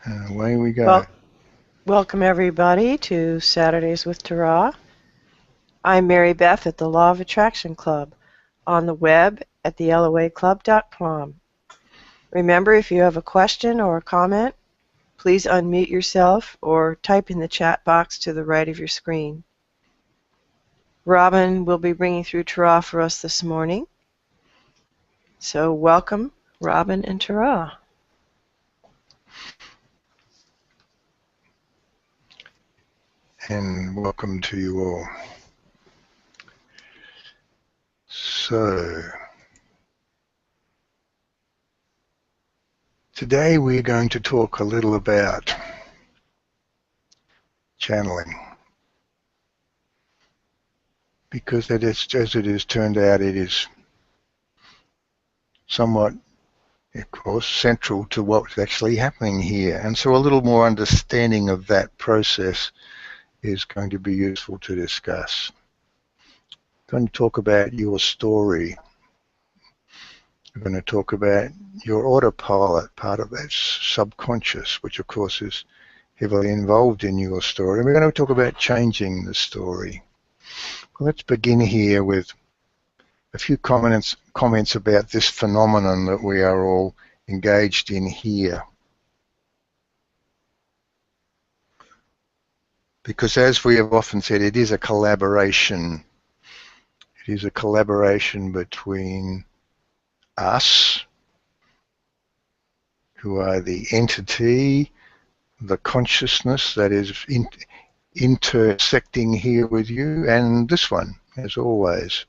Away we go. Well, welcome everybody to Saturdays with Tara. I'm Mary Beth at the Law of Attraction Club on the web at theloaclub.com. Remember, if you have a question or a comment, please unmute yourself or type in the chat box to the right of your screen. Robin will be bringing through Tara for us this morning. So welcome, Robin and Tara. And welcome to you all. So, today we're going to talk a little about channeling. Because as it has turned out, it is somewhat, of course, central to what's actually happening here. And so a little more understanding of that process is going to be useful to discuss. I'm going to talk about your story. We're going to talk about your autopilot, part of that subconscious, which of course is heavily involved in your story. And we're going to talk about changing the story. Well, let's begin here with a few comments about this phenomenon that we are all engaged in here. Because as we have often said, it is a collaboration. It is a collaboration between us, who are the entity, the consciousness that is intersecting here with you, and this one, as always.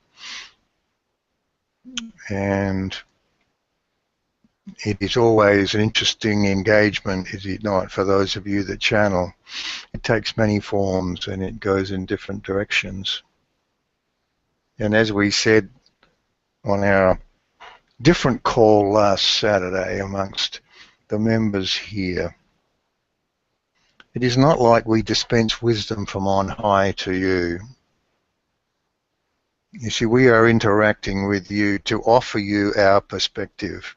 And it is always an interesting engagement, is it not, for those of you that channel. It takes many forms and it goes in different directions. And as we said on our different call last Saturday amongst the members here, it is not like we dispense wisdom from on high to you. You see, we are interacting with you to offer you our perspective.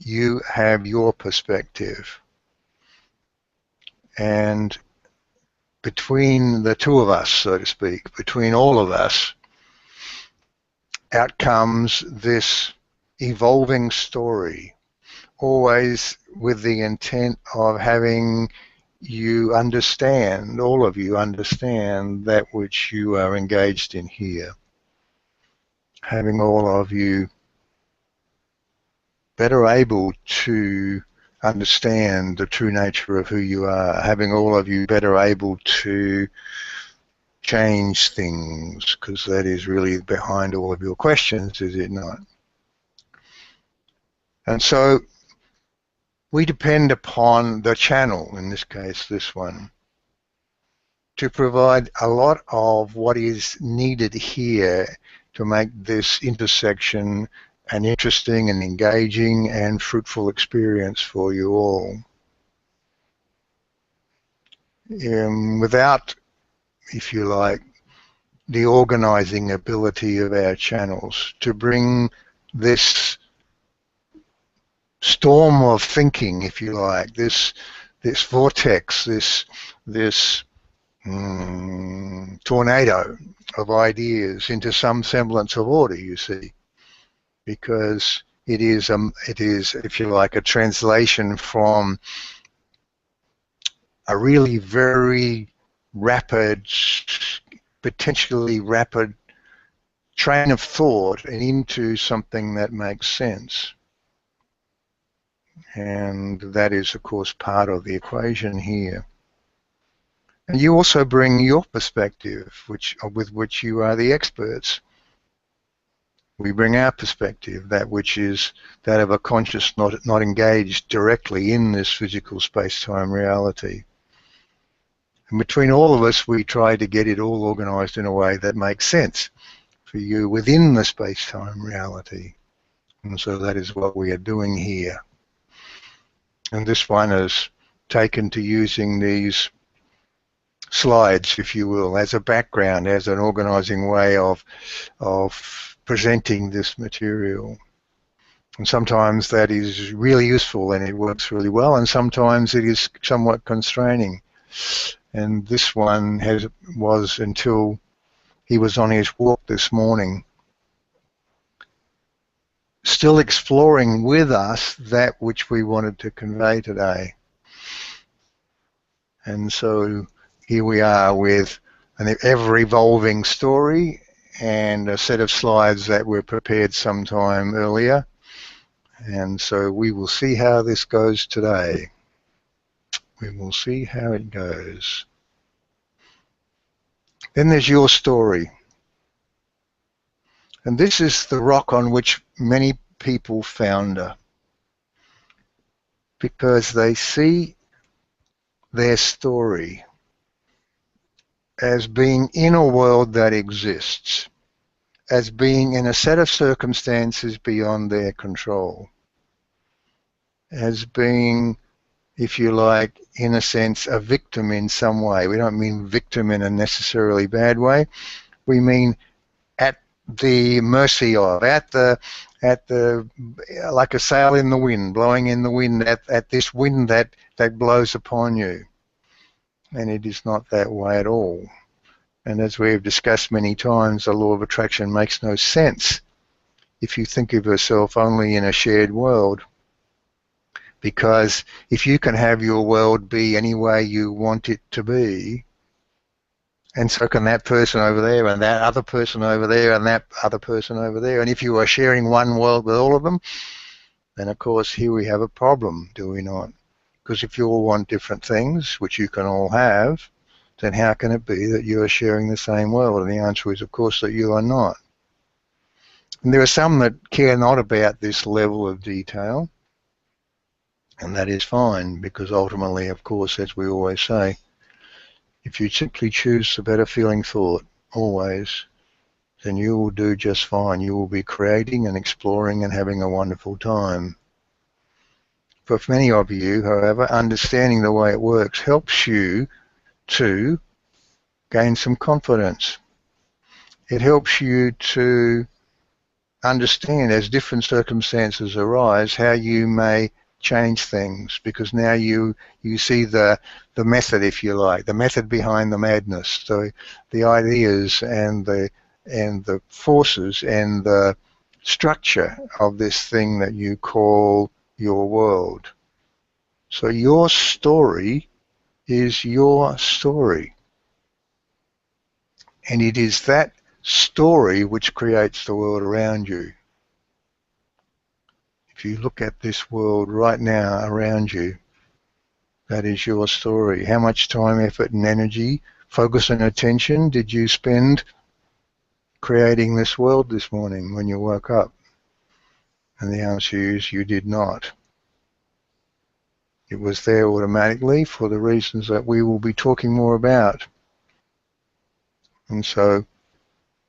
You have your perspective. And between the two of us, so to speak, between all of us, out comes this evolving story, always with the intent of having you understand, all of you understand that which you are engaged in here. Having all of you better able to understand the true nature of who you are, having all of you better able to change things, because that is really behind all of your questions, is it not? And so we depend upon the channel, in this case this one, to provide a lot of what is needed here to make this intersection an interesting and engaging and fruitful experience for you all. Without, if you like, the organizing ability of our channels to bring this storm of thinking, if you like, this vortex, this tornado of ideas into some semblance of order, you see, because it is, if you like, a translation from a really very rapid, potentially rapid train of thought and into something that makes sense. And that is, of course, part of the equation here. And you also bring your perspective, with which you are the experts. We bring our perspective, that which is that of a conscious not engaged directly in this physical space-time reality. And between all of us, we try to get it all organized in a way that makes sense for you within the space-time reality. And so that is what we are doing here. And this one is taken to using these slides, if you will, as a background, as an organizing way of presenting this material. And sometimes that is really useful and it works really well, and sometimes it is somewhat constraining. And this one was until he was on his walk this morning, still exploring with us that which we wanted to convey today. And so here we are with an ever-evolving story and a set of slides that were prepared sometime earlier. And so we will see how this goes today. We will see how it goes. Then there's your story. And this is the rock on which many people founder, because they see their story as being in a world that exists, as being in a set of circumstances beyond their control, as being, if you like, in a sense, a victim in some way. We don't mean victim in a necessarily bad way. We mean at the mercy of, at the like a sail in the wind, blowing in the wind, at this wind that blows upon you. And it is not that way at all. And as we have discussed many times, the law of attraction makes no sense if you think of yourself only in a shared world. Because if you can have your world be any way you want it to be, and so can that person over there, and that other person over there, and that other person over there, and if you are sharing one world with all of them, then of course here we have a problem, do we not? Because if you all want different things, which you can all have, then how can it be that you are sharing the same world? And the answer is, of course, that you are not. And there are some that care not about this level of detail, and that is fine, because ultimately, of course, as we always say, if you simply choose the better feeling thought, always, then you will do just fine. You will be creating and exploring and having a wonderful time. For many of you, however, understanding the way it works helps you to gain some confidence. It helps you to understand, as different circumstances arise, how you may change things, because now you see the method, if you like, the method behind the madness, so the ideas and the forces and the structure of this thing that you call your world. So your story is your story, and it is that story which creates the world around you. If you look at this world right now around you, that is your story. How much time, effort, and energy, focus and attention did you spend creating this world this morning when you woke up? And the answer is you did not. It was there automatically for the reasons that we will be talking more about. And so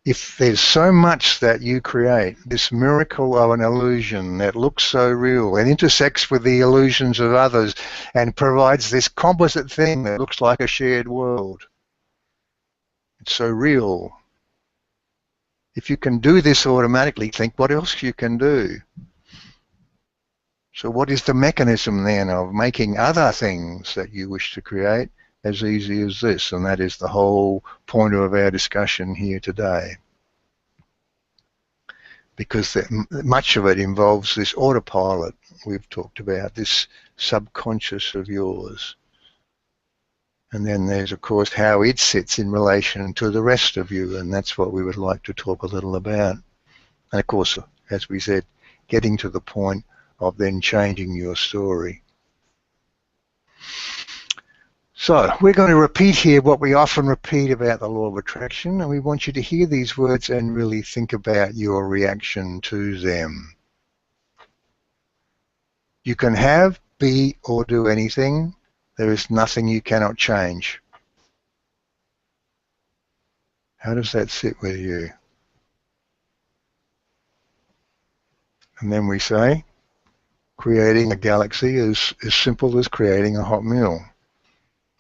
if there's so much that you create, this miracle of an illusion that looks so real and intersects with the illusions of others and provides this composite thing that looks like a shared world, it's so real. If you can do this automatically, think what else you can do. So what is the mechanism then of making other things that you wish to create as easy as this? And that is the whole point of our discussion here today. Because much of it involves this autopilot we've talked about, this subconscious of yours. And then there's, of course, how it sits in relation to the rest of you, and that's what we would like to talk a little about. And, of course, as we said, getting to the point of then changing your story. So we're going to repeat here what we often repeat about the law of attraction, and we want you to hear these words and really think about your reaction to them. You can have, be, or do anything. There is nothing you cannot change. How does that sit with you? And then we say, creating a galaxy is as simple as creating a hot meal.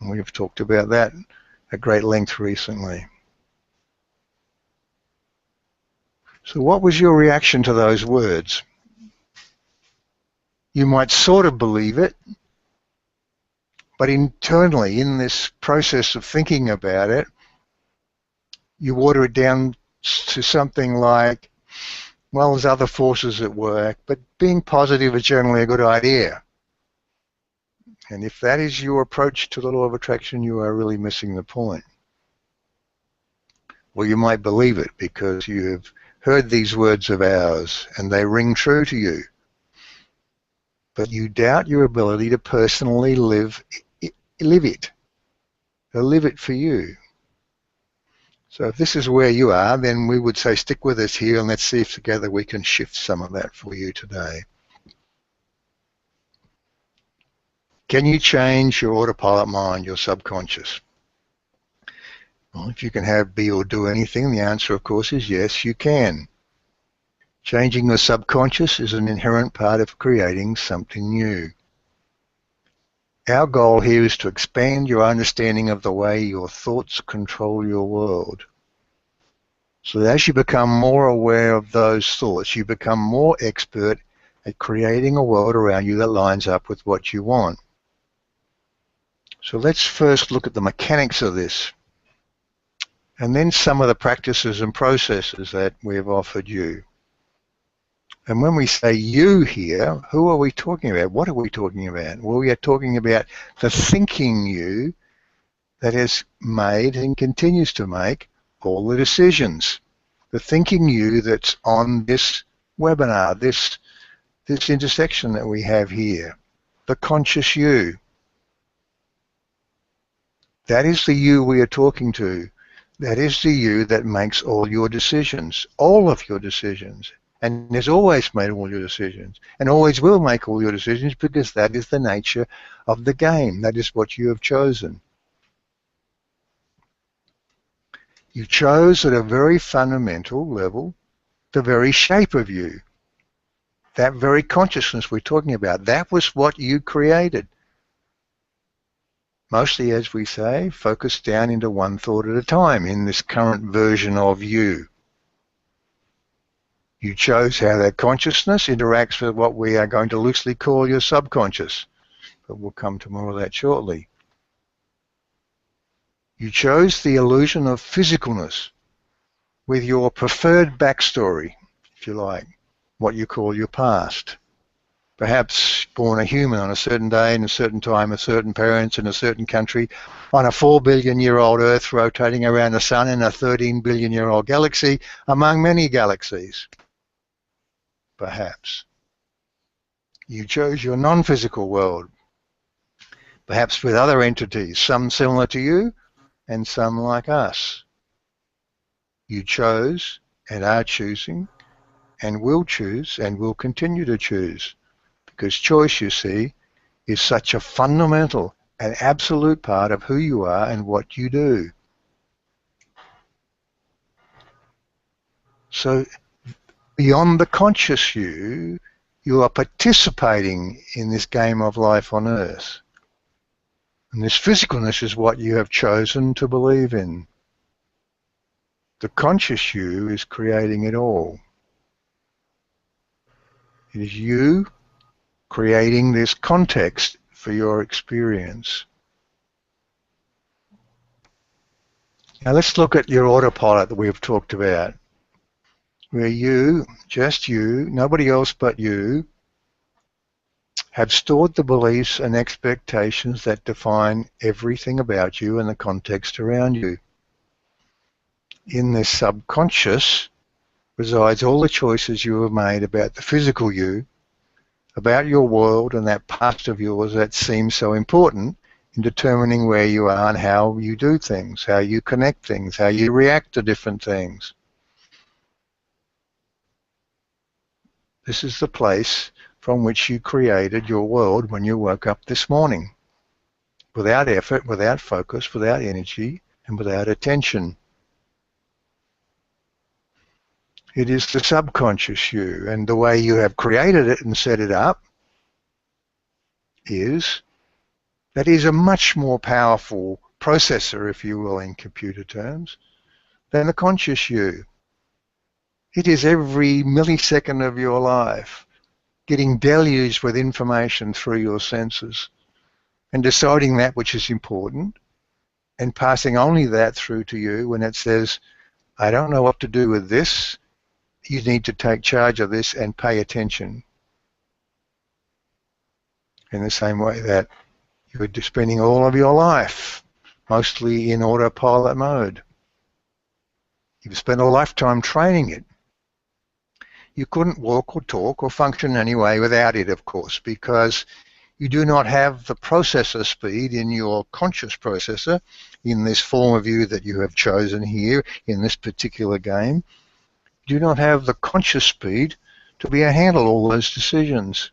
And we've talked about that at great length recently. So what was your reaction to those words? You might sort of believe it, but internally, in this process of thinking about it, you water it down to something like, well, there's other forces at work, but being positive is generally a good idea. And if that is your approach to the law of attraction, you are really missing the point. Well, you might believe it because you have heard these words of ours and they ring true to you. But you doubt your ability to personally live it, to live it for you. So if this is where you are, then we would say stick with us here and let's see if together we can shift some of that for you today. Can you change your autopilot mind, your subconscious? Well, if you can have, be, or do anything, the answer, of course, is yes, you can. Changing your subconscious is an inherent part of creating something new. Our goal here is to expand your understanding of the way your thoughts control your world. So that as you become more aware of those thoughts, you become more expert at creating a world around you that lines up with what you want. So let's first look at the mechanics of this, and then some of the practices and processes that we've offered you. And when we say you here, who are we talking about? What are we talking about? Well, we are talking about the thinking you that has made and continues to make all the decisions. The thinking you that's on this webinar, this intersection that we have here, the conscious you. That is the you we are talking to. That is the you that makes all your decisions, all of your decisions, and has always made all your decisions, and always will make all your decisions because that is the nature of the game. That is what you have chosen. You chose at a very fundamental level the very shape of you. That very consciousness we're talking about, that was what you created. Mostly, as we say, focus down into one thought at a time in this current version of you. You chose how that consciousness interacts with what we are going to loosely call your subconscious, but we'll come to more of that shortly. You chose the illusion of physicalness with your preferred backstory, if you like, what you call your past. Perhaps born a human on a certain day, in a certain time, with certain parents, in a certain country, on a 4 billion-year-old Earth rotating around the sun in a 13 billion-year-old galaxy, among many galaxies. Perhaps. You chose your non-physical world, perhaps with other entities, some similar to you and some like us. You chose and are choosing and will choose and will continue to choose. Because choice, you see, is such a fundamental and absolute part of who you are and what you do. So beyond the conscious you, you are participating in this game of life on Earth. And this physicalness is what you have chosen to believe in. The conscious you is creating it all. It is you creating this context for your experience. Now let's look at your autopilot that we've talked about, where you, just you, nobody else but you, have stored the beliefs and expectations that define everything about you and the context around you. In this subconscious resides all the choices you have made about the physical you, about your world and that past of yours that seems so important in determining where you are and how you do things, how you connect things, how you react to different things. This is the place from which you created your world when you woke up this morning, without effort, without focus, without energy, and without attention. It is the subconscious you, and the way you have created it and set it up is that is a much more powerful processor, if you will, in computer terms, than the conscious you. It is every millisecond of your life. getting deluged with information through your senses and deciding that which is important and passing only that through to you when it says, I don't know what to do with this. You need to take charge of this and pay attention. In the same way that you're spending all of your life mostly in autopilot mode. You've spent a lifetime training it. You couldn't walk or talk or function anyway without it, of course, because you do not have the processor speed in your conscious processor in this form of you that you have chosen here in this particular game. You do not have the conscious speed to be able to handle all those decisions.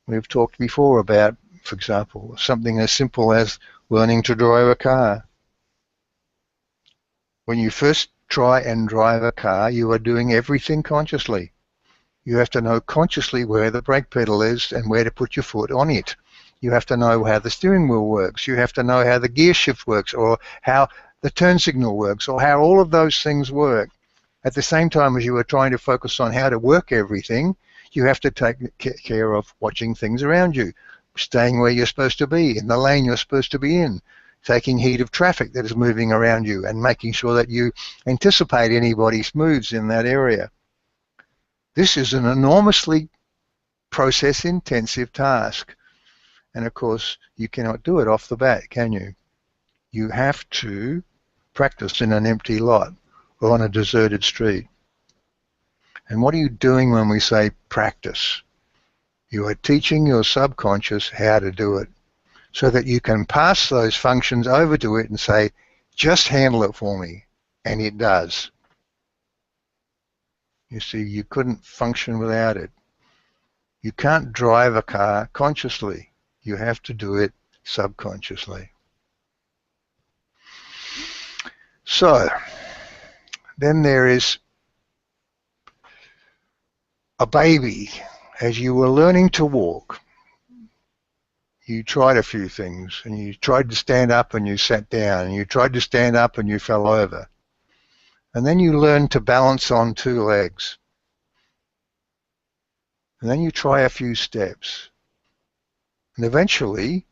We've talked before about, for example, something as simple as learning to drive a car. When you first try and drive a car, you are doing everything consciously. You have to know consciously where the brake pedal is and where to put your foot on it. You have to know how the steering wheel works. You have to know how the gear shift works, or how the turn signal works, or how all of those things work. At the same time as you are trying to focus on how to work everything, you have to take care of watching things around you, staying where you're supposed to be, in the lane you're supposed to be in, taking heed of traffic that is moving around you, and making sure that you anticipate anybody's moves in that area. This is an enormously process-intensive task. And of course, you cannot do it off the bat, can you? You have to practice in an empty lot or on a deserted street. And what are you doing when we say practice? You are teaching your subconscious how to do it so that you can pass those functions over to it and say, just handle it for me. And it does. You see, you couldn't function without it. You can't drive a car consciously. You have to do it subconsciously. So, then there is a baby. As you were learning to walk, you tried a few things, and you tried to stand up and you sat down, and you tried to stand up and you fell over. And then you learned to balance on two legs. And then you try a few steps. And eventually,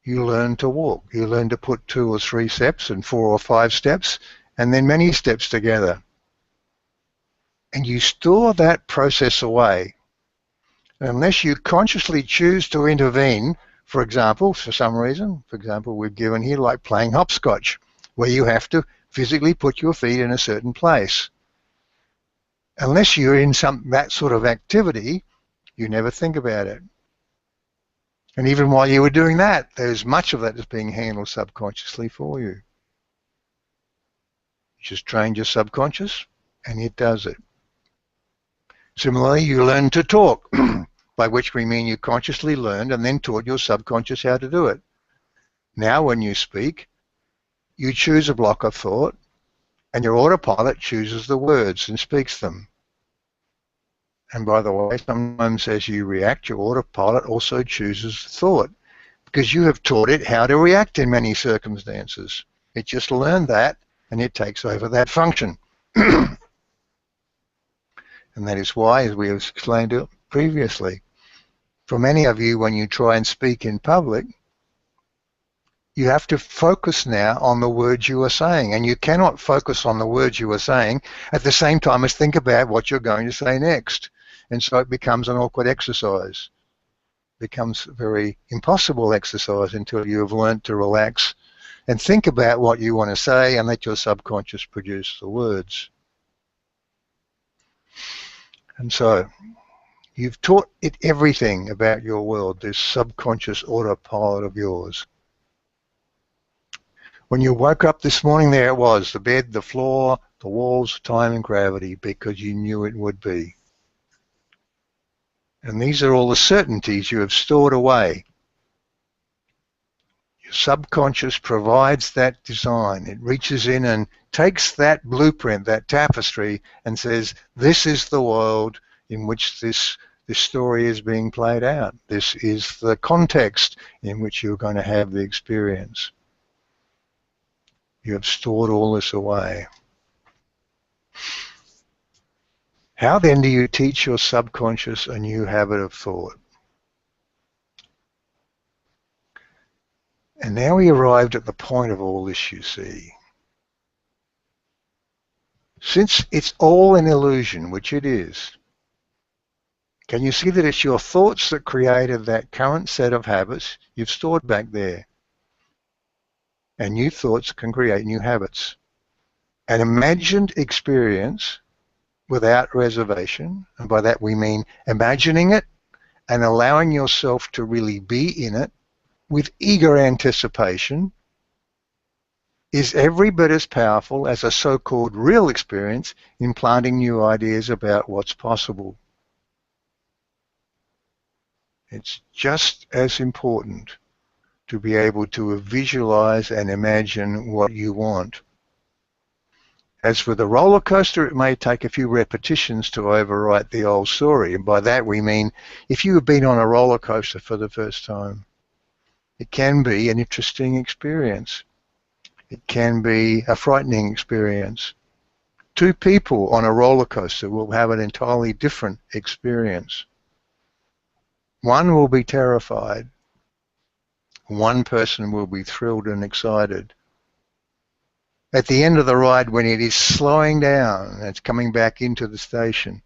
you learn to walk. You learn to put 2 or 3 steps and 4 or 5 steps, and then many steps together. And you store that process away. Unless you consciously choose to intervene, for example, for some reason, for example, we've given here like playing hopscotch, where you have to physically put your feet in a certain place. Unless you're in that sort of activity, you never think about it. And even while you were doing that, there's much of that that's being handled subconsciously for you. You just trained your subconscious, and it does it. Similarly, you learn to talk, by which we mean you consciously learned and then taught your subconscious how to do it. Now when you speak, you choose a block of thought, and your autopilot chooses the words and speaks them. And by the way, sometimes as you react, your autopilot also chooses thought, because you have taught it how to react in many circumstances. It just learned that, and it takes over that function. And that is why, as we have explained it previously, for many of you, when you try and speak in public, you have to focus now on the words you are saying, and you cannot focus on the words you are saying at the same time as think about what you're going to say next. And so it becomes an awkward exercise. It becomes a very impossible exercise until you have learned to relax and think about what you want to say and let your subconscious produce the words. And so you've taught it everything about your world, this subconscious autopilot of yours. When you woke up this morning, there it was, the bed, the floor, the walls, time and gravity, because you knew it would be. And these are all the certainties you have stored away. Your subconscious provides that design. It reaches in and takes that blueprint, that tapestry, and says, this is the world in which this story is being played out. This is the context in which you're going to have the experience. You have stored all this away. How then do you teach your subconscious a new habit of thought? And now we arrived at the point of all this, you see. Since it's all an illusion, which it is, can you see that it's your thoughts that created that current set of habits you've stored back there? And new thoughts can create new habits. An imagined experience without reservation, and by that we mean imagining it and allowing yourself to really be in it with eager anticipation, is every bit as powerful as a so-called real experience in planting new ideas about what's possible. It's just as important to be able to visualize and imagine what you want. As for the roller coaster, it may take a few repetitions to overwrite the old story. And by that we mean if you have been on a roller coaster for the first time, it can be an interesting experience. It can be a frightening experience. Two people on a roller coaster will have an entirely different experience. One will be terrified. One person will be thrilled and excited. At the end of the ride, when it is slowing down and it's coming back into the station,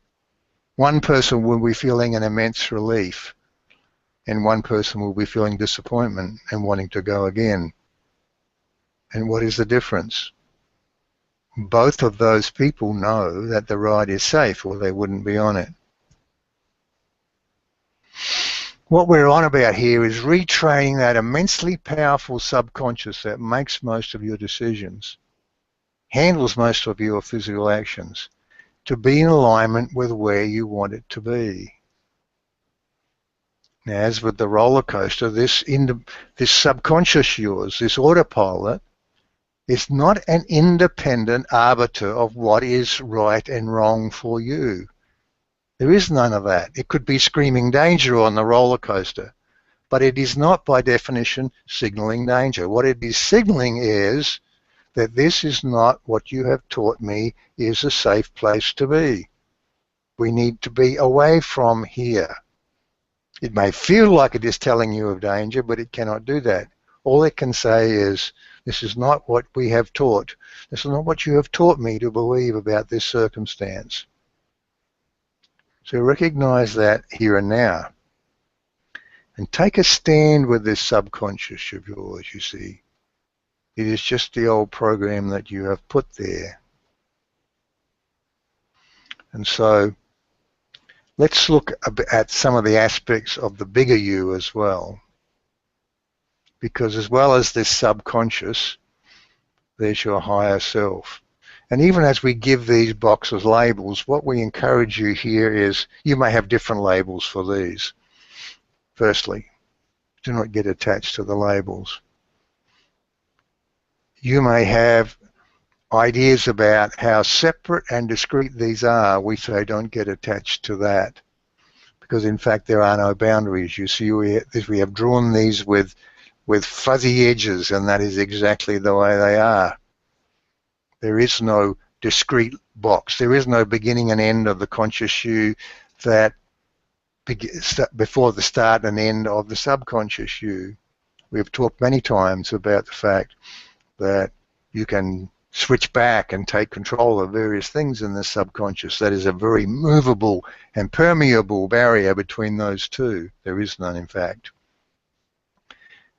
one person will be feeling an immense relief, and one person will be feeling disappointment and wanting to go again. And what is the difference? Both of those people know that the ride is safe, or they wouldn't be on it. What we're on about here is retraining that immensely powerful subconscious that makes most of your decisions, handles most of your physical actions, to be in alignment with where you want it to be. Now, as with the roller coaster, this subconscious yours, this autopilot, is not an independent arbiter of what is right and wrong for you. There is none of that. It could be screaming danger on the roller coaster, but it is not by definition signaling danger. What it is signaling is that this is not what you have taught me is a safe place to be. We need to be away from here. It may feel like it is telling you of danger, but it cannot do that. All it can say is, this is not what we have taught. This is not what you have taught me to believe about this circumstance. So recognize that here and now. And take a stand with this subconscious of yours, you see. It is just the old program that you have put there. And so let's look at some of the aspects of the bigger you as well. Because as well as this subconscious, there's your higher self. And even as we give these boxes labels, what we encourage you here is you may have different labels for these. Firstly, do not get attached to the labels. You may have ideas about how separate and discrete these are. We say don't get attached to that, because in fact there are no boundaries. You see, we have drawn these with fuzzy edges, and that is exactly the way they are. There is no discrete box. There is no beginning and end of the conscious you that before the start and end of the subconscious you. We've talked many times about the fact that you can switch back and take control of various things in the subconscious. That is a very movable and permeable barrier between those two. There is none, in fact.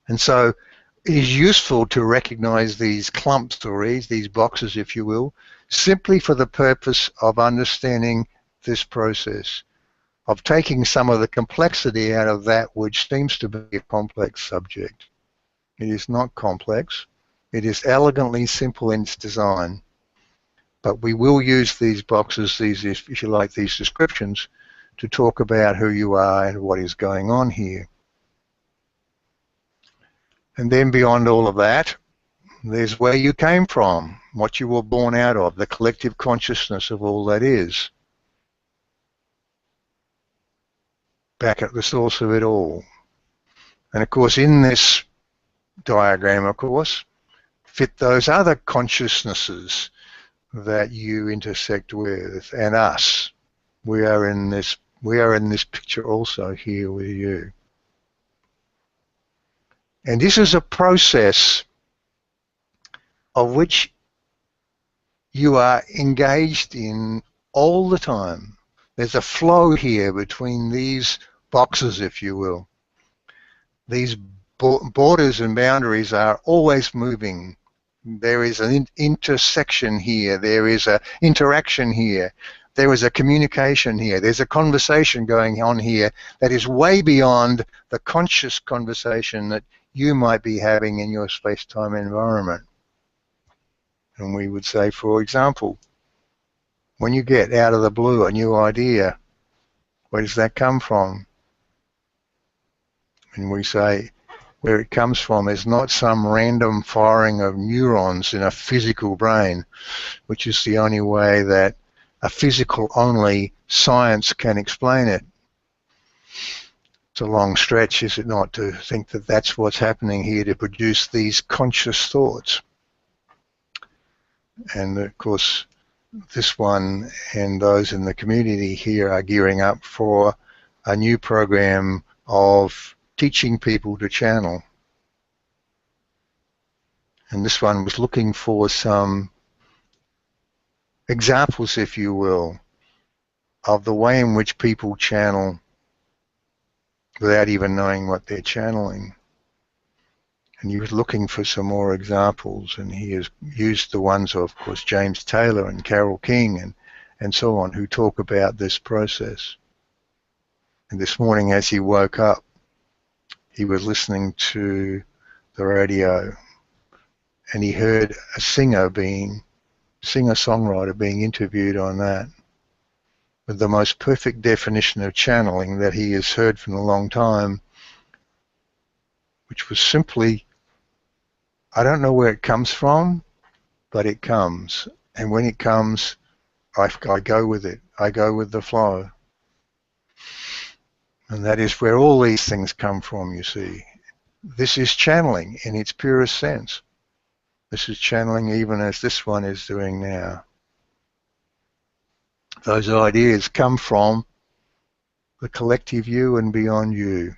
And so it is useful to recognize these clumps or these boxes, if you will, simply for the purpose of understanding this process, of taking some of the complexity out of that which seems to be a complex subject. It is not complex. It is elegantly simple in its design. But we will use these boxes, these, if you like, these descriptions, to talk about who you are and what is going on here. And then beyond all of that, there's where you came from, what you were born out of, the collective consciousness of all that is. Back at the source of it all. And of course, in this diagram, of course, fit those other consciousnesses that you intersect with, and us. We are in this picture also here with you. And this is a process of which you are engaged in all the time. There's a flow here between these boxes, if you will. These borders and boundaries are always moving. There is an intersection here. There is an interaction here. There is a communication here. There's a conversation going on here that is way beyond the conscious conversation that you might be having in your space-time environment. And we would say, for example, when you get out of the blue a new idea, where does that come from? And we say, where it comes from is not some random firing of neurons in a physical brain, which is the only way that a physical-only science can explain it. It's a long stretch, is it not, to think that that's what's happening here to produce these conscious thoughts. And of course, this one and those in the community here are gearing up for a new program of teaching people to channel. And this one was looking for some examples, if you will, of the way in which people channel without even knowing what they're channeling. And he was looking for some more examples, and he has used the ones of course, James Taylor and Carole King and so on, who talk about this process. And this morning as he woke up, he was listening to the radio, and he heard a singer-songwriter being interviewed on that, with the most perfect definition of channeling that he has heard for a long time, which was simply, I don't know where it comes from, but it comes. And when it comes, I go with it. I go with the flow. And that is where all these things come from, you see. This is channeling in its purest sense. This is channeling even as this one is doing now. Those ideas come from the collective you and beyond you.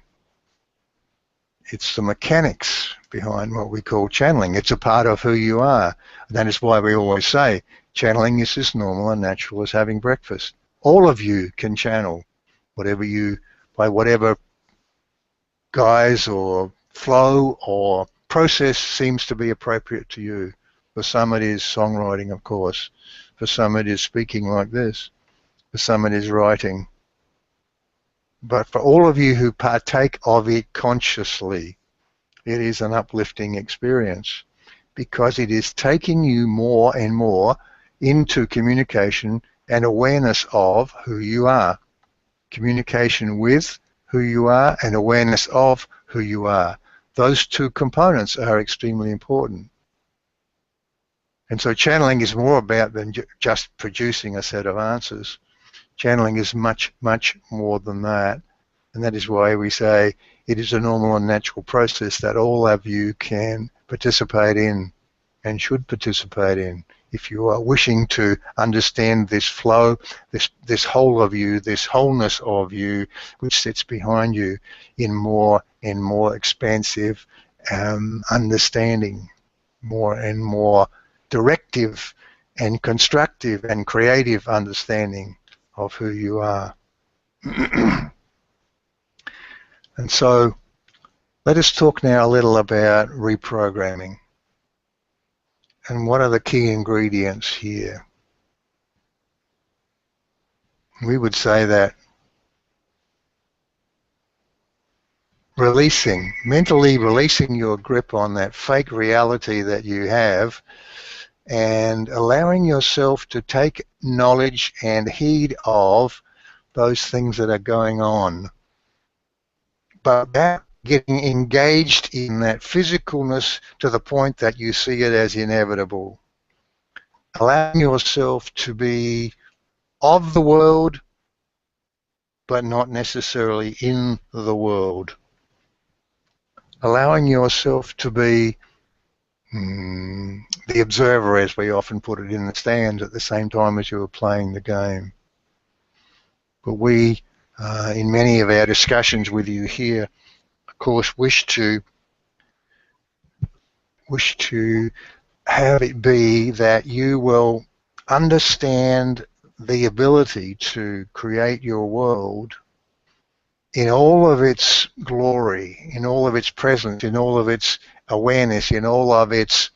It's the mechanics behind what we call channeling. It's a part of who you are. And that is why we always say channeling is as normal and natural as having breakfast. All of you can channel by whatever guise or flow or process seems to be appropriate to you. For some it is songwriting, of course. For some it is speaking like this. For some it is writing. But for all of you who partake of it consciously, it is an uplifting experience, because it is taking you more and more into communication and awareness of who you are. Communication with who you are and awareness of who you are. Those two components are extremely important. And so channeling is more about than just producing a set of answers. Channeling is much, much more than that. And that is why we say it is a normal and natural process that all of you can participate in and should participate in. If you are wishing to understand this flow, this whole of you, this wholeness of you, which sits behind you in more and more expansive understanding, more and more directive and constructive and creative understanding of who you are. And so let us talk now a little about reprogramming. And what are the key ingredients here? We would say that mentally releasing your grip on that fake reality that you have, and allowing yourself to take knowledge and heed of those things that are going on, but without getting engaged in that physicalness to the point that you see it as inevitable. Allowing yourself to be of the world, but not necessarily in the world. Allowing yourself to be the observer, as we often put it, in the stands at the same time as you are playing the game. But we, in many of our discussions with you here, of course, wish to have it be that you will understand the ability to create your world in all of its glory, in all of its presence, in all of its awareness, in all of its,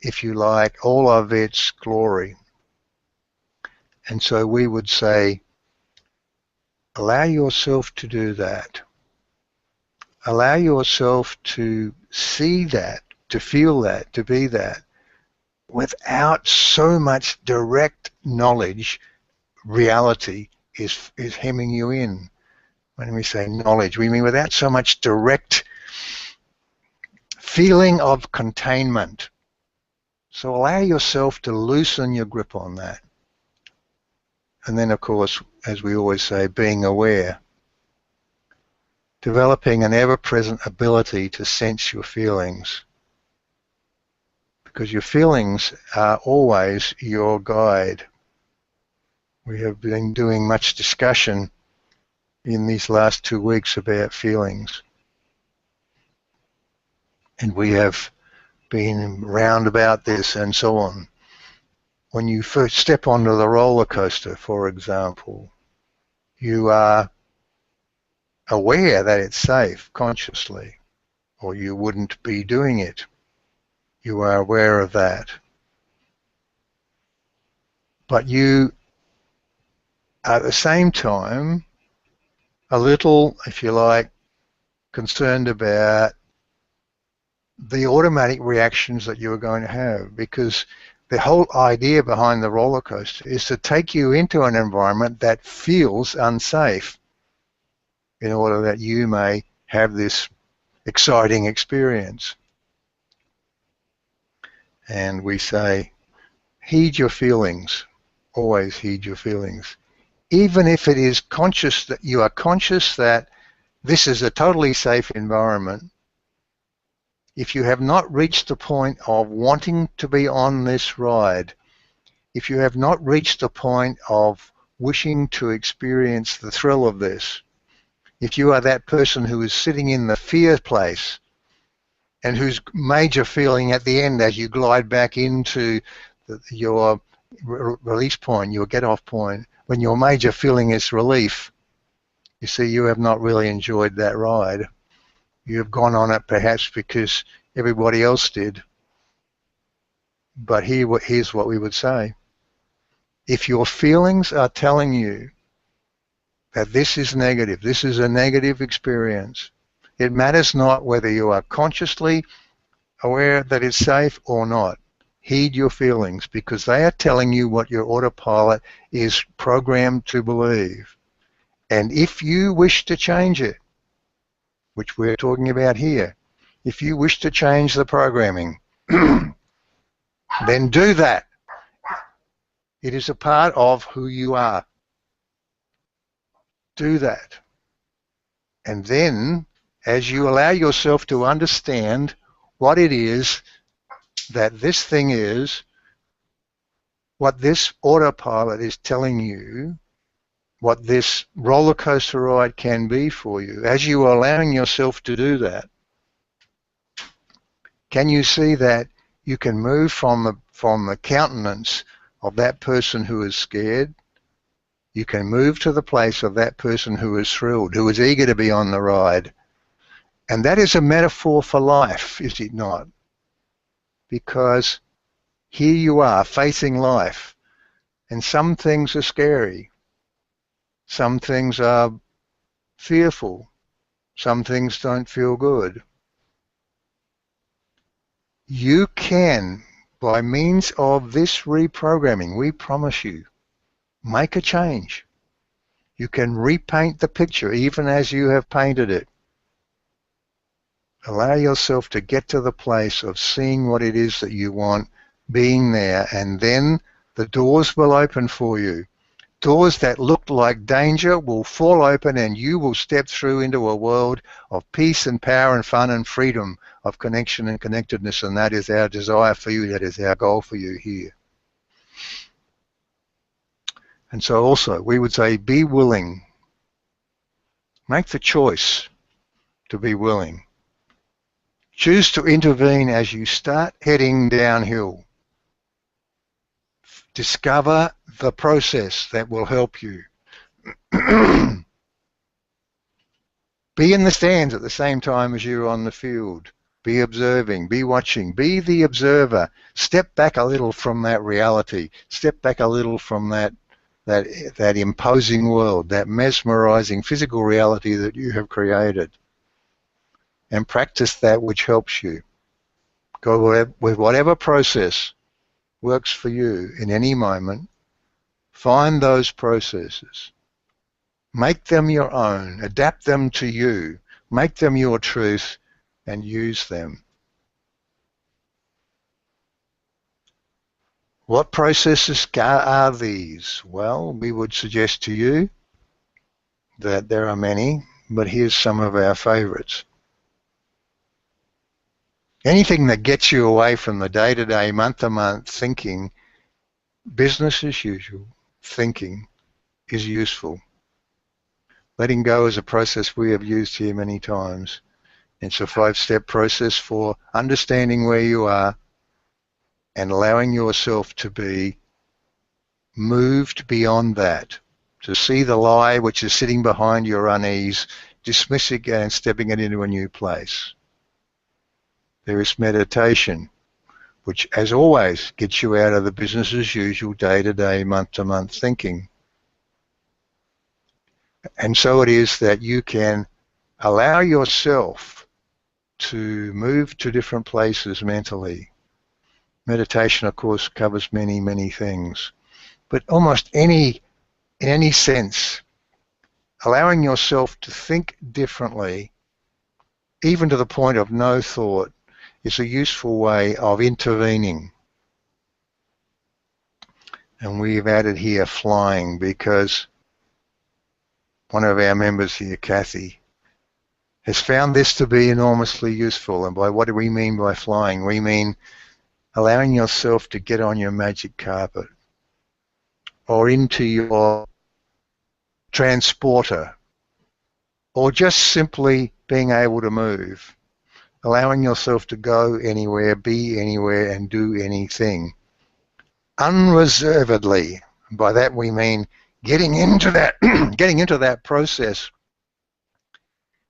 if you like, all of its glory. And so we would say, allow yourself to do that. Allow yourself to see that, to feel that, to be that, without so much direct knowledge. Reality is hemming you in. When we say knowledge, we mean without so much direct feeling of containment. So allow yourself to loosen your grip on that. And then, of course, as we always say, being aware. Developing an ever-present ability to sense your feelings. Because your feelings are always your guide. We have been doing much discussion in these last 2 weeks about feelings. And we have been round about this and so on. When you first step onto the roller coaster, for example, you are aware that it's safe consciously, or you wouldn't be doing it. You are aware of that. But you, at the same time, a little, if you like, concerned about the automatic reactions that you are going to have, because the whole idea behind the roller coaster is to take you into an environment that feels unsafe in order that you may have this exciting experience. And we say, heed your feelings, always heed your feelings. Even if it is conscious that you are conscious that this is a totally safe environment, if you have not reached the point of wanting to be on this ride, if you have not reached the point of wishing to experience the thrill of this, if you are that person who is sitting in the fear place and whose major feeling at the end as you glide back into your release point, your get-off point, when your major feeling is relief, you see, you have not really enjoyed that ride. You have gone on it perhaps because everybody else did. But here's what we would say. If your feelings are telling you that this is negative, this is a negative experience, it matters not whether you are consciously aware that it's safe or not. Heed your feelings, because they are telling you what your autopilot is programmed to believe. And if you wish to change it, which we're talking about here, if you wish to change the programming, then do that. It is a part of who you are. Do that. And then, as you allow yourself to understand what it is that this thing is, what this autopilot is telling you, what this roller coaster ride can be for you, as you are allowing yourself to do that, can you see that you can move from the countenance of that person who is scared? You can move to the place of that person who is thrilled, who is eager to be on the ride. And that is a metaphor for life, is it not? Because here you are facing life, and some things are scary. Some things are fearful. Some things don't feel good. You can, by means of this reprogramming, we promise you, make a change. You can repaint the picture even as you have painted it. Allow yourself to get to the place of seeing what it is that you want, being there, and then the doors will open for you. Doors that look like danger will fall open, and you will step through into a world of peace and power and fun and freedom, of connection and connectedness, and that is our desire for you. That is our goal for you here. And so also we would say be willing. Make the choice to be willing. Choose to intervene as you start heading downhill. Discover the process that will help you. Be in the stands at the same time as you're on the field. Be observing, be watching, be the observer. Step back a little from that reality. Step back a little from that imposing world, that mesmerizing physical reality that you have created. And practice that which helps you. Go with whatever process works for you in any moment. Find those processes. Make them your own. Adapt them to you. Make them your truth and use them. What processes are these? Well, we would suggest to you that there are many, but here's some of our favorites. Anything that gets you away from the day-to-day, month-to-month thinking, business as usual thinking is useful. Letting go is a process we have used here many times. It's a 5-step process for understanding where you are and allowing yourself to be moved beyond that, to see the lie which is sitting behind your unease, dismissing it and stepping it into a new place. There is meditation, which, as always, gets you out of the business as usual, day-to-day, month-to-month thinking. And so it is that you can allow yourself to move to different places mentally. Meditation, of course, covers many, many things. But almost in any sense, allowing yourself to think differently, even to the point of no thought, is a useful way of intervening. And we've added here flying because one of our members here, Kathy, has found this to be enormously useful. And by what do we mean by flying? We mean allowing yourself to get on your magic carpet or into your transporter, or just simply being able to move, allowing yourself to go anywhere, be anywhere, and do anything unreservedly. By that we mean getting into that process,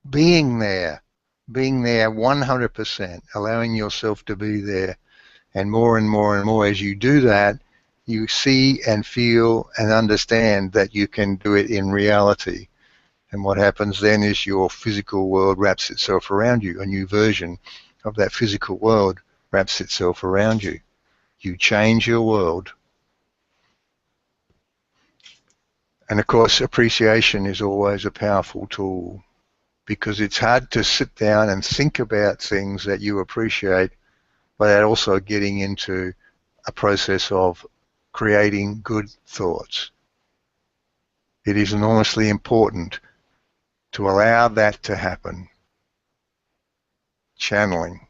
being there 100%, allowing yourself to be there. And more and more as you do that, you see and feel and understand that you can do it in reality. And what happens then is your physical world wraps itself around you. A new version of that physical world wraps itself around you. You change your world. And of course, appreciation is always a powerful tool, because it's hard to sit down and think about things that you appreciate without also getting into a process of creating good thoughts. It is enormously important to allow that to happen. Channeling.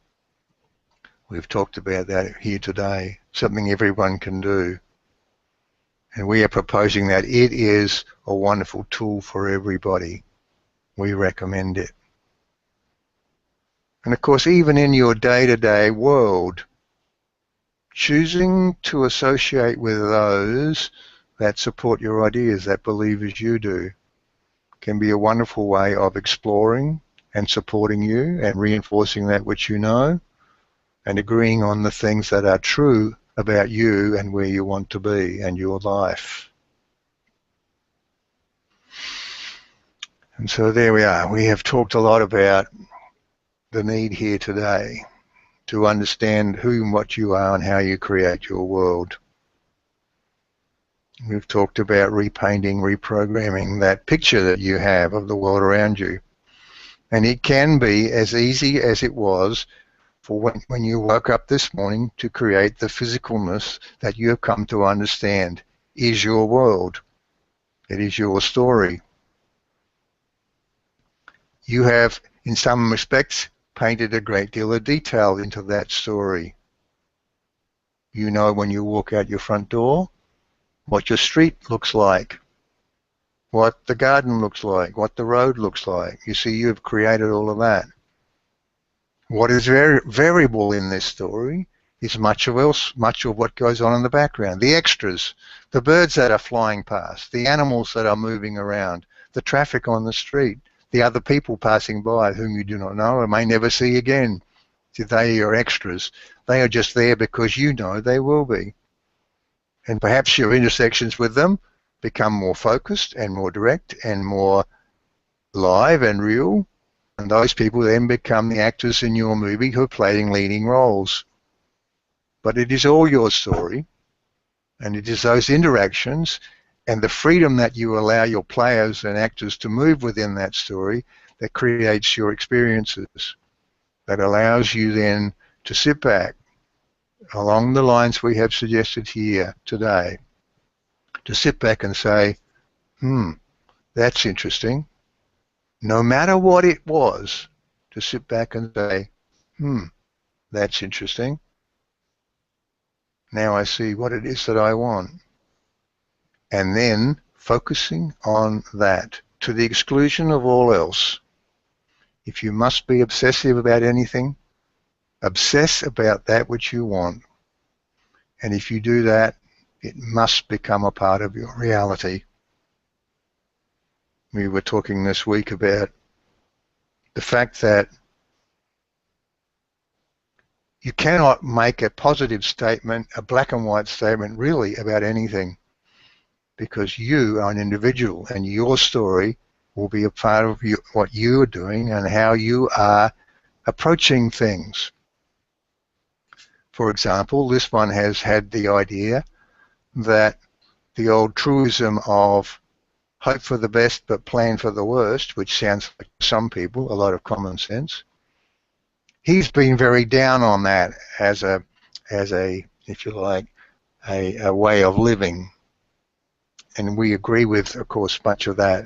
We've talked about that here today, something everyone can do. And we are proposing that it is a wonderful tool for everybody. We recommend it. And of course, even in your day-to-day world, choosing to associate with those that support your ideas, that believe as you do, can be a wonderful way of exploring and supporting you and reinforcing that which you know and agreeing on the things that are true about you and where you want to be and your life. And so there we are. We have talked a lot about the need here today to understand who and what you are and how you create your world. We've talked about repainting, reprogramming that picture that you have of the world around you. And it can be as easy as it was for when you woke up this morning to create the physicalness that you have come to understand is your world. It is your story. You have, in some respects, painted a great deal of detail into that story. You know when you walk out your front door, what your street looks like, what the garden looks like, what the road looks like. You see, you've created all of that. What is variable in this story is much of what goes on in the background. The extras, the birds that are flying past, the animals that are moving around, the traffic on the street, the other people passing by whom you do not know or may never see again. They are your extras. They are just there because you know they will be. And perhaps your intersections with them become more focused and more direct and more live and real. And those people then become the actors in your movie who are playing leading roles. But it is all your story, and it is those interactions and the freedom that you allow your players and actors to move within that story that creates your experiences, that allows you then to sit back along the lines we have suggested here today, to sit back and say, that's interesting. No matter what it was, to sit back and say, that's interesting. Now I see what it is that I want. And then focusing on that to the exclusion of all else. If you must be obsessive about anything, obsess about that which you want. And if you do that, it must become a part of your reality. We were talking this week about the fact that you cannot make a positive statement, a black and white statement, really about anything, because you are an individual and your story will be a part of what you are doing and how you are approaching things. For example, this one has had the idea that the old truism of hope for the best but plan for the worst, which sounds like some people a lot of common sense, he's been very down on that as a if you like, a way of living. And we agree with, of course, much of that,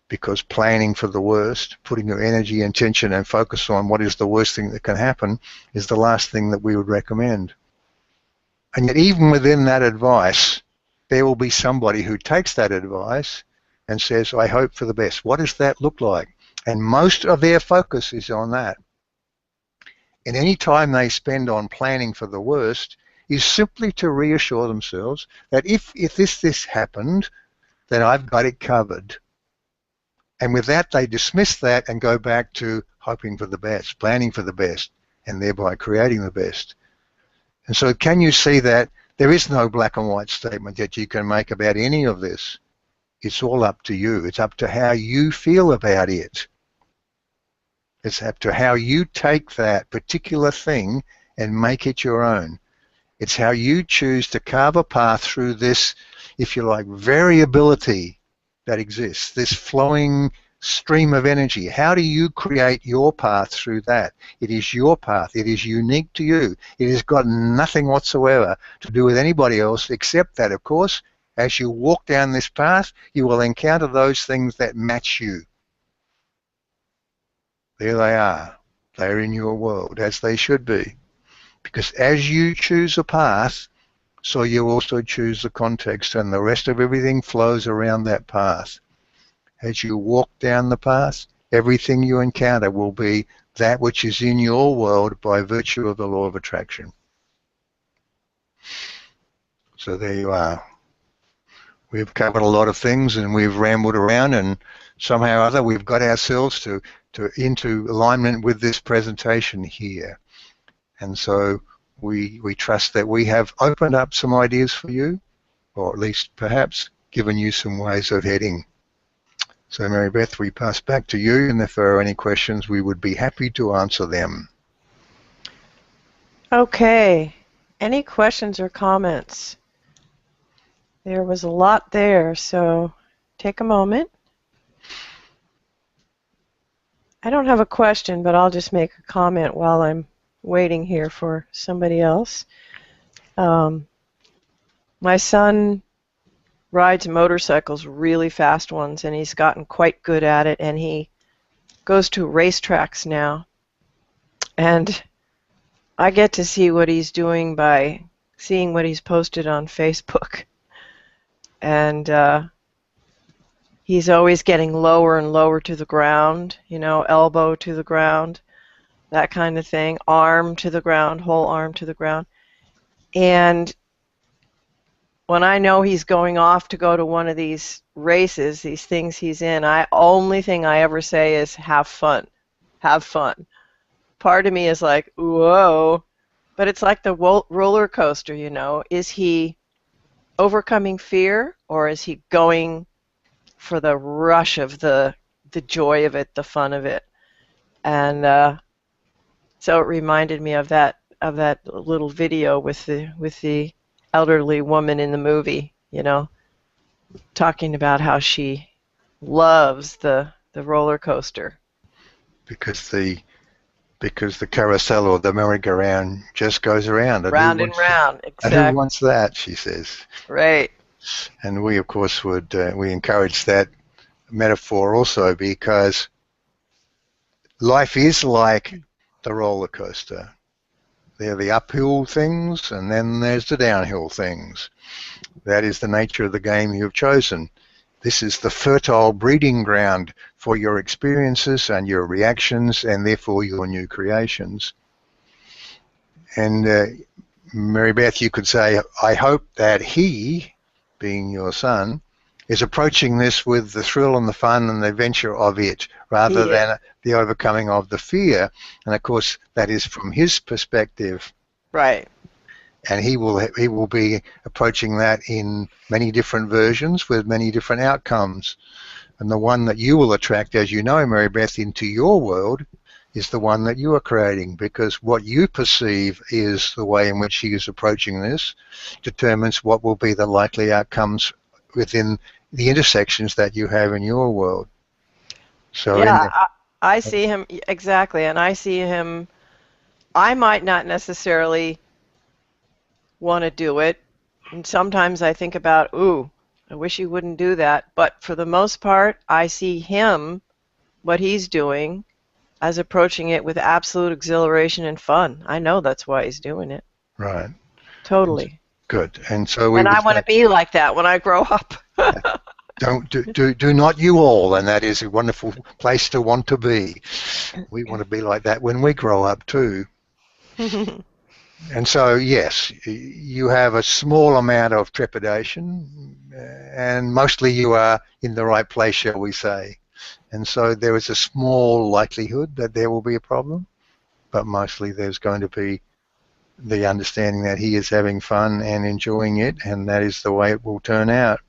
because planning for the worst, putting your energy, intention and focus on what is the worst thing that can happen, is the last thing that we would recommend. And yet even within that advice, there will be somebody who takes that advice and says, I hope for the best. What does that look like? And most of their focus is on that. And any time they spend on planning for the worst is simply to reassure themselves that if this happened, then I've got it covered. And with that, they dismiss that and go back to hoping for the best, planning for the best, and thereby creating the best. And so can you see that there is no black and white statement that you can make about any of this? It's all up to you. It's up to how you feel about it. It's up to how you take that particular thing and make it your own. It's how you choose to carve a path through this, if you like, variability that exists, this flowing stream of energy. How do you create your path through that? It is your path. It is unique to you. It has got nothing whatsoever to do with anybody else, except that, of course, as you walk down this path, you will encounter those things that match you. There they are. They're in your world, as they should be. Because as you choose a path, so you also choose the context, and the rest of everything flows around that path. As you walk down the path, everything you encounter will be that which is in your world by virtue of the law of attraction. So there you are. We've covered a lot of things and we've rambled around, and somehow or other we've got ourselves into alignment with this presentation here. And so we trust that we have opened up some ideas for you, or at least perhaps given you some ways of heading. So Mary Beth, we pass back to you, and if there are any questions, we would be happy to answer them. Okay. Any questions or comments? There was a lot there, so take a moment. I don't have a question, but I'll just make a comment while I'm waiting here for somebody else. My son rides motorcycles, really fast ones, and he's gotten quite good at it, and he goes to racetracks now. And I get to see what he's doing by seeing what he's posted on Facebook. And he's always getting lower and lower to the ground, elbow to the ground, that kind of thing, arm to the ground, whole arm to the ground. And when I know he's going off to go to one of these races, these things he's in, only thing I ever say is have fun. Have fun. Part of me is like, whoa. But it's like the roller coaster, Is he overcoming fear, or is he going for the rush of the joy of it, the fun of it? And so it reminded me of that little video with the elderly woman in the movie, talking about how she loves the roller coaster. Because the carousel or the merry-go-round just goes around. Round and round, And who exactly. wants that, she says. Right. And we, of course, we encourage that metaphor also, because life is like the roller coaster. There are the uphill things, and then there's the downhill things. That is the nature of the game you've chosen. This is the fertile breeding ground for your experiences and your reactions, and therefore your new creations. And Mary Beth, you could say, I hope that he, being your son, is approaching this with the thrill and the fun and the adventure of it, rather than the overcoming of the fear. And of course, that is from his perspective. Right. And he will be approaching that in many different versions with many different outcomes. And the one that you will attract, as you know, Mary Beth, into your world is the one that you are creating, because what you perceive is the way in which he is approaching this determines what will be the likely outcomes within the intersections that you have in your world. So yeah, I see him exactly, and I see him. I might not necessarily want to do it, and sometimes I think about, ooh, I wish he wouldn't do that. But for the most part, I see him, what he's doing, as approaching it with absolute exhilaration and fun. I know that's why he's doing it. Right. Totally. Good. And so And I want to be like that when I grow up. do not you all, and that is a wonderful place to want to be. We want to be like that when we grow up too. And so, yes, you have a small amount of trepidation, and mostly you are in the right place, shall we say. And so there is a small likelihood that there will be a problem, but mostly there's going to be the understanding that he is having fun and enjoying it, and that is the way it will turn out.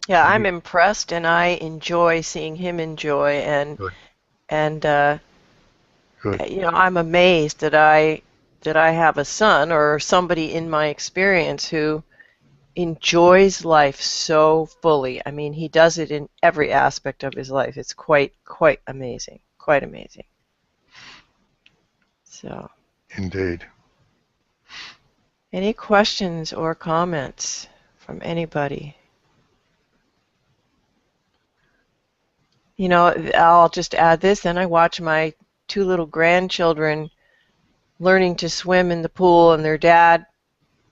Yeah, I'm impressed, and I enjoy seeing him enjoy, and Good. and Good. I'm amazed that I have a son or somebody in my experience who enjoys life so fully. I mean, he does it in every aspect of his life. It's quite amazing. Quite amazing. So, Indeed. any questions or comments from anybody? I'll just add this, then I watch my two little grandchildren learning to swim in the pool, and their dad,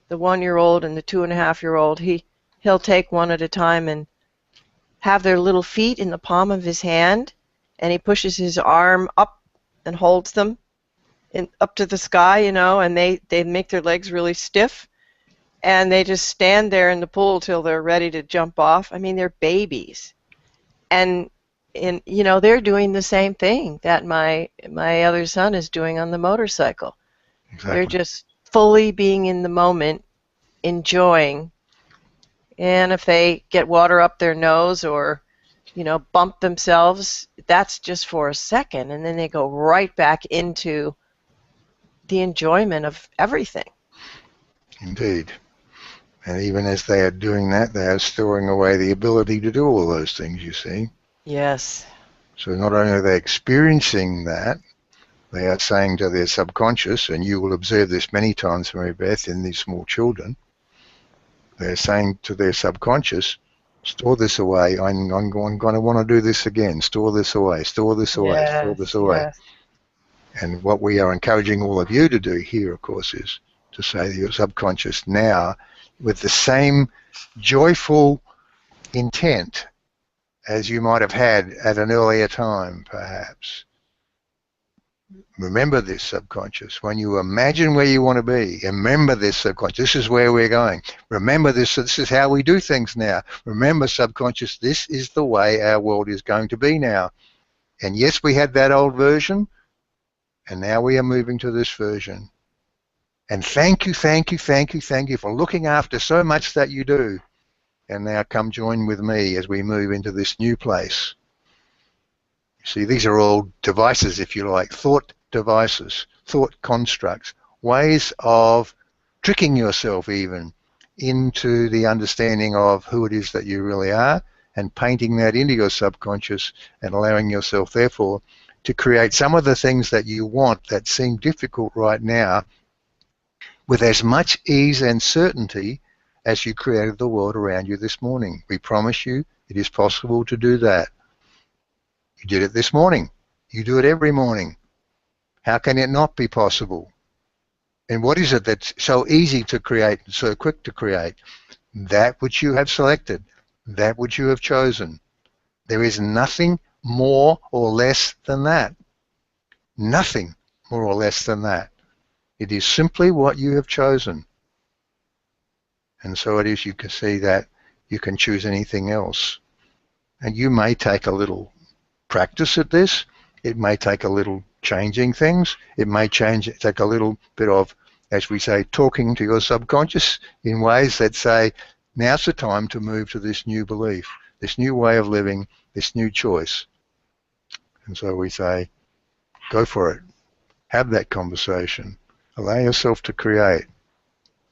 the 1-year-old and the 2.5-year-old, he'll take one at a time and have their little feet in the palm of his hand, and he pushes his arm up and holds them up to the sky, and they make their legs really stiff, and they just stand there in the pool till they're ready to jump off. I mean, they're babies, and they're doing the same thing that my other son is doing on the motorcycle. Exactly. They're just fully being in the moment, enjoying. And if they get water up their nose or, bump themselves, that's just for a second, and then they go right back into the enjoyment of everything. Indeed. And even as they are doing that, they are storing away the ability to do all those things, you see. Yes. So not only are they experiencing that, they are saying to their subconscious, and you will observe this many times, Mary Beth, in these small children, they're saying to their subconscious, store this away, I'm going to want to do this again, store this away, store this away, store this away. Yes. And what we are encouraging all of you to do here, of course, is to say to your subconscious now, with the same joyful intent as you might have had at an earlier time, perhaps. Remember this, subconscious. When you imagine where you want to be, remember this, subconscious. This is where we're going. Remember this. This is how we do things now. Remember, subconscious, this is the way our world is going to be now. And yes, we had that old version, and now we are moving to this version. And thank you, thank you, thank you, thank you for looking after so much that you do. And now come join with me as we move into this new place. You see, these are all devices, if you like, thought devices, thought constructs, ways of tricking yourself even into the understanding of who it is that you really are and painting that into your subconscious and allowing yourself, therefore, to create some of the things that you want that seem difficult right now with as much ease and certainty as you created the world around you this morning. We promise you it is possible to do that. You did it this morning. You do it every morning. How can it not be possible? And what is it that's so easy to create and so quick to create? That which you have selected, that which you have chosen. There is nothing more or less than that. Nothing more or less than that. It is simply what you have chosen. And so it is, you can see that you can choose anything else. And you may take a little practice at this. It may take a little changing things. It may take a little bit of, as we say, talking to your subconscious in ways that say, now's the time to move to this new belief, this new way of living, this new choice. And so we say, go for it. Have that conversation. Allow yourself to create.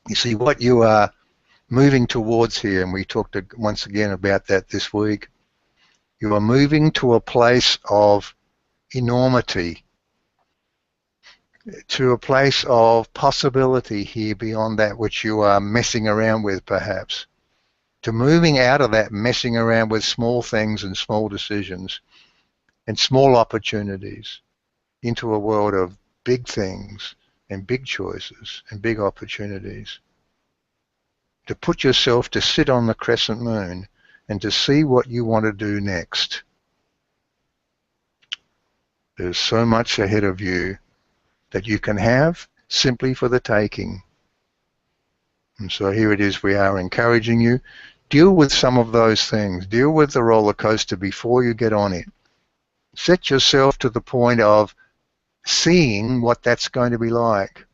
You see, what you are moving towards here, and we talked once again about that this week, you are moving to a place of enormity, to a place of possibility here beyond that which you are messing around with, perhaps, to moving out of that messing around with small things and small decisions and small opportunities into a world of big things and big choices and big opportunities. To put yourself to sit on the crescent moon and to see what you want to do next. There's so much ahead of you that you can have simply for the taking. And so here it is, we are encouraging you. Deal with some of those things. Deal with the roller coaster before you get on it. Set yourself to the point of seeing what that's going to be like.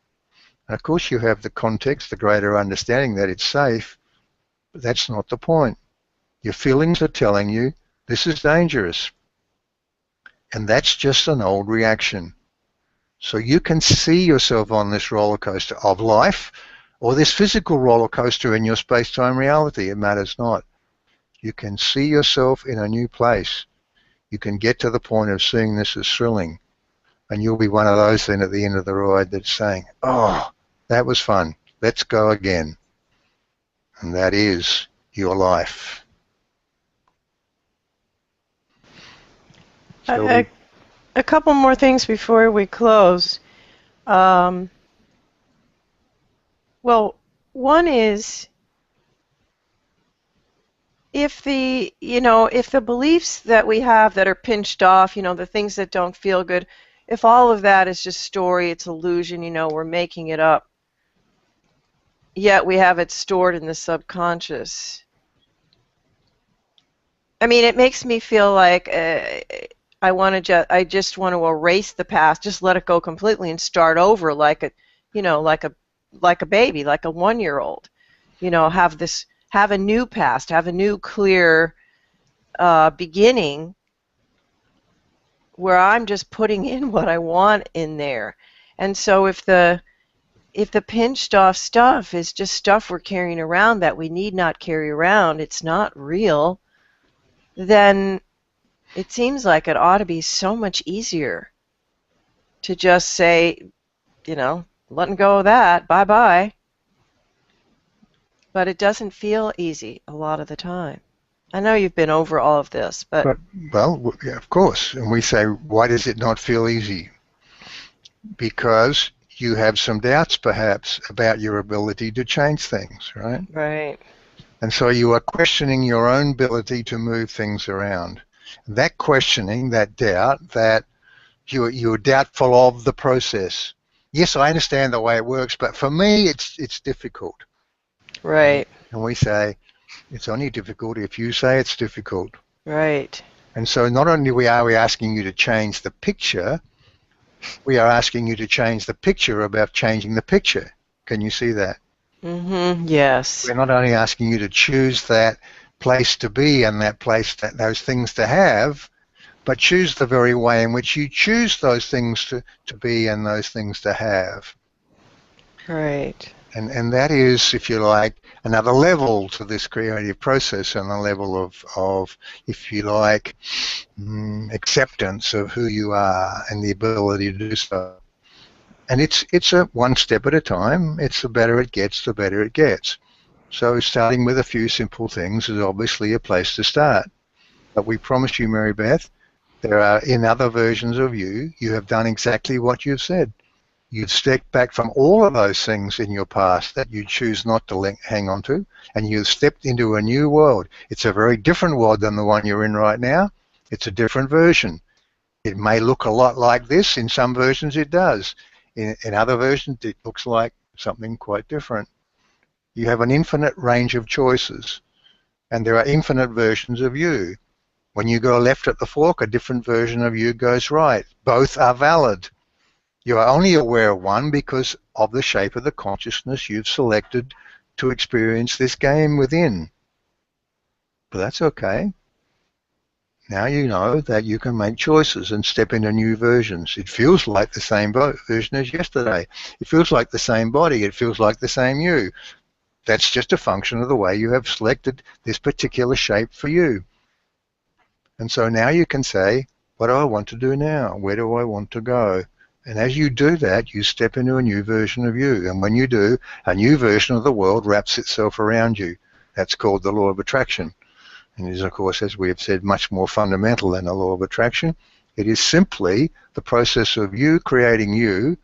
And of course you have the context, the greater understanding that it's safe, but that's not the point. Your feelings are telling you this is dangerous. And that's just an old reaction. So you can see yourself on this roller coaster of life or this physical roller coaster in your space-time reality. It matters not. You can see yourself in a new place. You can get to the point of seeing this as thrilling. And you'll be one of those then at the end of the ride that's saying, oh, that was fun. Let's go again. And that is your life. A couple more things before we close. Well, one is if the beliefs that we have that are pinched off, the things that don't feel good, if all of that is just story, it's illusion, we're making it up, yet we have it stored in the subconscious. I mean, it makes me feel like I just want to erase the past, just let it go completely and start over like a baby, like a 1-year-old. Have a new past, have a new clear beginning where I'm just putting in what I want in there. And so if the pinched off stuff is just stuff we're carrying around that we need not carry around, it's not real, then it seems like it ought to be so much easier to just say, letting go of that, bye-bye. But it doesn't feel easy a lot of the time. I know you've been over all of this, but well, yeah, of course. And we say, why does it not feel easy? Because you have some doubts, perhaps, about your ability to change things, right? Right. And so you are questioning your own ability to move things around. That questioning, that doubt, that you're doubtful of the process. Yes, I understand the way it works, but for me, it's difficult. Right. And we say, it's only difficult if you say it's difficult. Right. And so not only are we asking you to change the picture, we are asking you to change the picture about changing the picture. Can you see that? Yes. We're not only asking you to choose that place to be and that place, those things to have, but choose the very way in which you choose those things to be and those things to have. Right. And that is, if you like, another level to this creative process, and a level of if you like, acceptance of who you are and the ability to do so. And it's a one step at a time. It's the better it gets, the better it gets. So starting with a few simple things is obviously a place to start. But we promise you, Mary Beth, there are, in other versions of you, you have done exactly what you've said. You've stepped back from all of those things in your past that you choose not to hang on to, and you've stepped into a new world. It's a very different world than the one you're in right now. It's a different version. It may look a lot like this. In some versions it does. In other versions it looks like something quite different. You have an infinite range of choices, and there are infinite versions of you. When you go left at the fork, a different version of you goes right. Both are valid. You are only aware of one because of the shape of the consciousness you've selected to experience this game within. But that's okay. Now you know that you can make choices and step into new versions. It feels like the same version as yesterday. It feels like the same body. It feels like the same you. That's just a function of the way you have selected this particular shape for you. And so now you can say, what do I want to do now? Where do I want to go? And as you do that, you step into a new version of you. And when you do, a new version of the world wraps itself around you. That's called the law of attraction. And it is, of course, as we have said, much more fundamental than the law of attraction. It is simply the process of you creating you.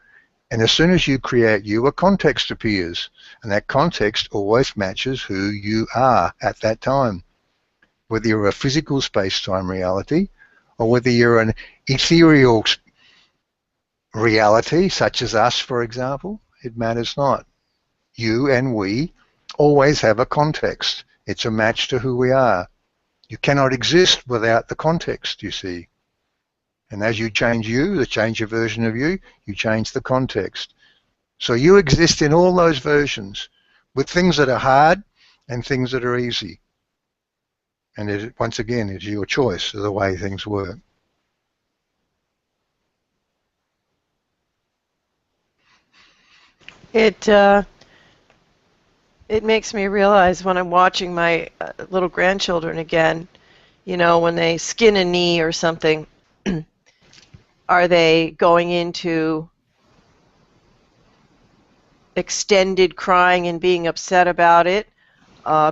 And as soon as you create you, a context appears. And that context always matches who you are at that time. Whether you're a physical space-time reality or whether you're an ethereal reality, such as us, for example, it matters not. You and we always have a context. It's a match to who we are. You cannot exist without the context, you see. And as you change you, the change your version of you, you change the context. So you exist in all those versions with things that are hard and things that are easy. And once again, it's your choice of the way things work. It makes me realize when I'm watching my little grandchildren again, you know, when they skin a knee or something, are they going into extended crying and being upset about it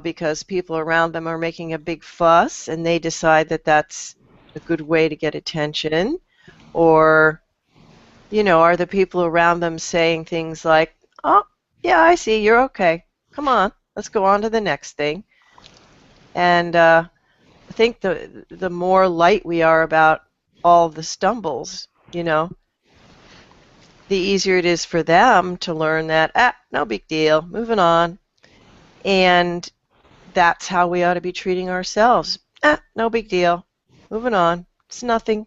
because people around them are making a big fuss and they decide that that's a good way to get attention? Or, you know, are the people around them saying things like, oh, yeah, I see, you're okay. Come on, let's go on to the next thing. And I think the more light we are about all the stumbles, you know, the easier it is for them to learn that, no big deal, moving on. And that's how we ought to be treating ourselves. No big deal, moving on, it's nothing.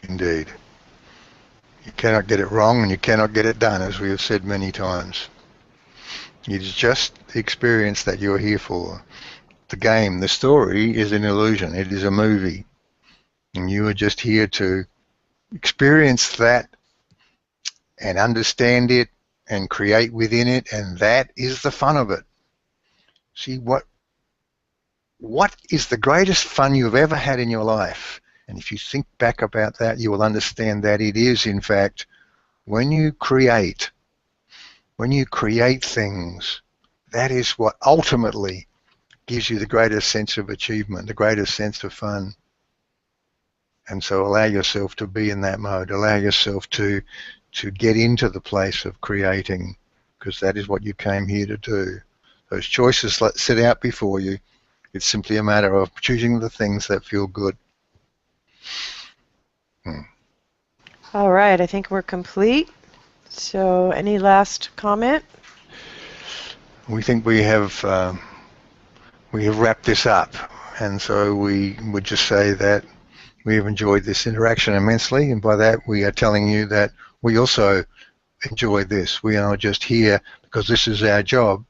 Indeed. You cannot get it wrong and you cannot get it done, as we have said many times. It is just the experience that you're here for. The game, the story is an illusion. It is a movie. And you are just here to experience that and understand it and create within it, and that is the fun of it. See, what is the greatest fun you've ever had in your life? And if you think back about that, you will understand that it is, in fact, when you create things, that is what ultimately gives you the greatest sense of achievement, the greatest sense of fun. And so allow yourself to be in that mode. Allow yourself to get into the place of creating, because that is what you came here to do. Those choices sit out before you. It's simply a matter of choosing the things that feel good. All right, I think we're complete. So any last comment? We think we have wrapped this up, and so we would just say that we have enjoyed this interaction immensely, and by that we are telling you that we also enjoy this. We are just here because this is our job.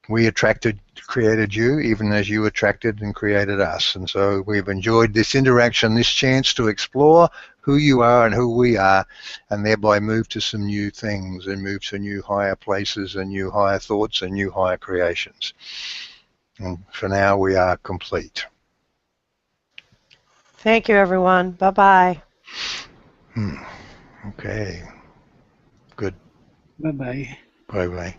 We created you, even as you attracted and created us. And so we've enjoyed this interaction, this chance to explore who you are and who we are, and thereby move to some new things and move to new higher places and new higher thoughts and new higher creations. And for now, we are complete. Thank you, everyone. Bye-bye. Okay. Good. Bye-bye. Bye-bye.